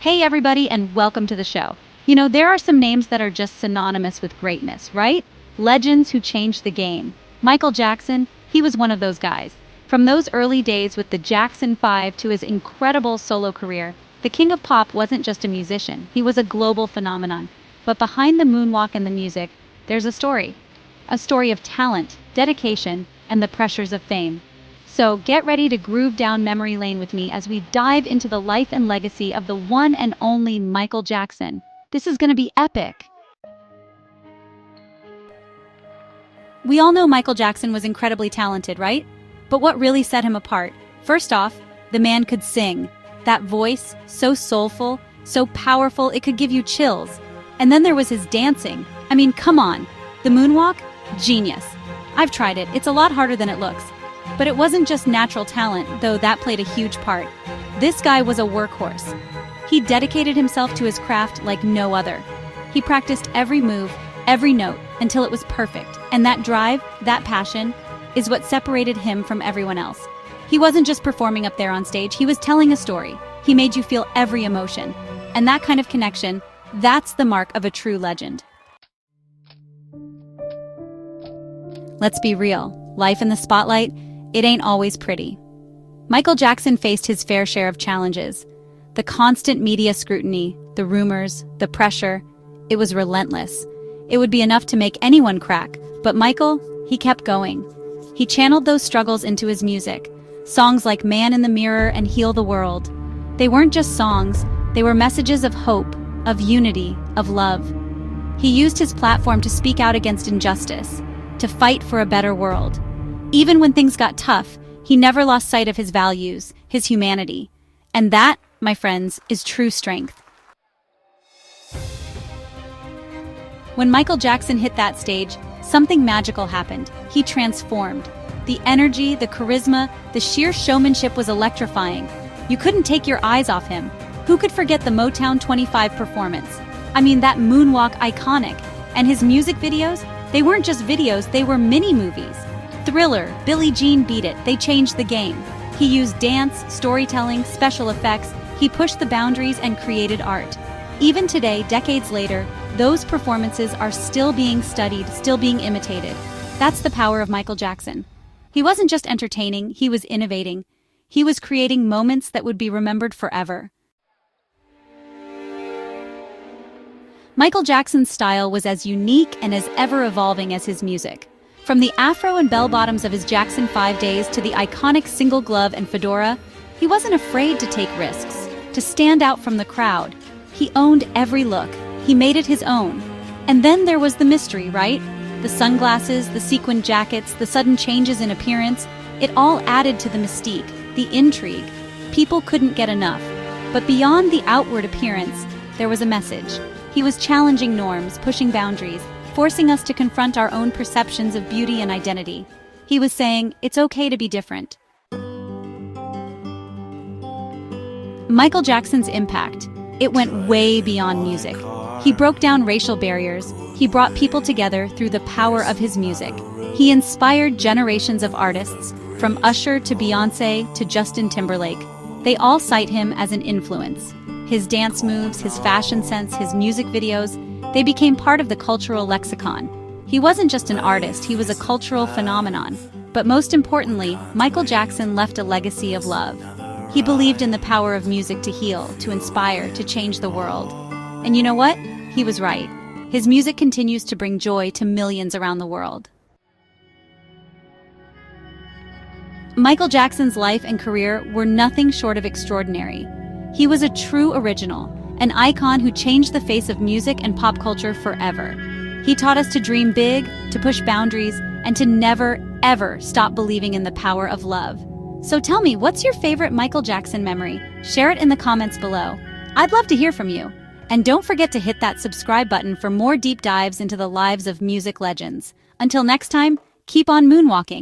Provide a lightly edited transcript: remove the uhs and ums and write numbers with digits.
Hey everybody, and welcome to the show. There are some names that are just synonymous with greatness, right? Legends who changed the game. Michael Jackson, he was one of those guys. From those early days with the Jackson 5 to his incredible solo career, the king of pop wasn't just a musician, he was a global phenomenon. But behind the moonwalk and the music, there's a story. A story of talent, dedication, and the pressures of fame. So get ready to groove down memory lane with me as we dive into the life and legacy of the one and only Michael Jackson. This is going to be epic. We all know Michael Jackson was incredibly talented, right? But what really set him apart? First off, the man could sing. That voice, so soulful, so powerful, it could give you chills. And then there was his dancing. I mean, come on. The moonwalk? Genius. I've tried it. It's a lot harder than it looks. But it wasn't just natural talent, though that played a huge part. This guy was a workhorse. He dedicated himself to his craft like no other. He practiced every move, every note, until it was perfect. And that drive, that passion, is what separated him from everyone else. He wasn't just performing up there on stage, he was telling a story. He made you feel every emotion. And that kind of connection, that's the mark of a true legend. Let's be real. Life in the spotlight, it ain't always pretty. Michael Jackson faced his fair share of challenges. The constant media scrutiny, the rumors, the pressure, it was relentless. It would be enough to make anyone crack, but Michael, he kept going. He channeled those struggles into his music. Songs like Man in the Mirror and Heal the World. They weren't just songs, they were messages of hope, of unity, of love. He used his platform to speak out against injustice, to fight for a better world. Even when things got tough, he never lost sight of his values, his humanity. And that, my friends, is true strength. When Michael Jackson hit that stage, something magical happened. He transformed. The energy, the charisma, the sheer showmanship was electrifying. You couldn't take your eyes off him. Who could forget the Motown 25 performance? I mean, that moonwalk iconic. And his music videos, they weren't just videos, they were mini-movies. Thriller, Billie Jean Beat It, they changed the game. He used dance, storytelling, special effects, he pushed the boundaries and created art. Even today, decades later, those performances are still being studied, still being imitated. That's the power of Michael Jackson. He wasn't just entertaining, he was innovating. He was creating moments that would be remembered forever. Michael Jackson's style was as unique and as ever-evolving as his music. From the afro and bell-bottoms of his Jackson 5 days to the iconic single glove and fedora, he wasn't afraid to take risks, to stand out from the crowd. He owned every look. He made it his own. And then there was the mystery, right? The sunglasses, the sequined jackets, the sudden changes in appearance, it all added to the mystique, the intrigue. People couldn't get enough. But beyond the outward appearance, there was a message. He was challenging norms, pushing boundaries, forcing us to confront our own perceptions of beauty and identity. He was saying, it's okay to be different. Michael Jackson's impact, it went way beyond music. He broke down racial barriers. He brought people together through the power of his music. He inspired generations of artists, from Usher to Beyoncé to Justin Timberlake. They all cite him as an influence. His dance moves, his fashion sense, his music videos, they became part of the cultural lexicon. He wasn't just an artist, he was a cultural phenomenon. But most importantly, Michael Jackson left a legacy of love. He believed in the power of music to heal, to inspire, to change the world. And you know what? He was right. His music continues to bring joy to millions around the world. Michael Jackson's life and career were nothing short of extraordinary. He was a true original, an icon who changed the face of music and pop culture forever. He taught us to dream big, to push boundaries, and to never, ever stop believing in the power of love. So tell me, what's your favorite Michael Jackson memory? Share it in the comments below. I'd love to hear from you. And don't forget to hit that subscribe button for more deep dives into the lives of music legends. Until next time, keep on moonwalking.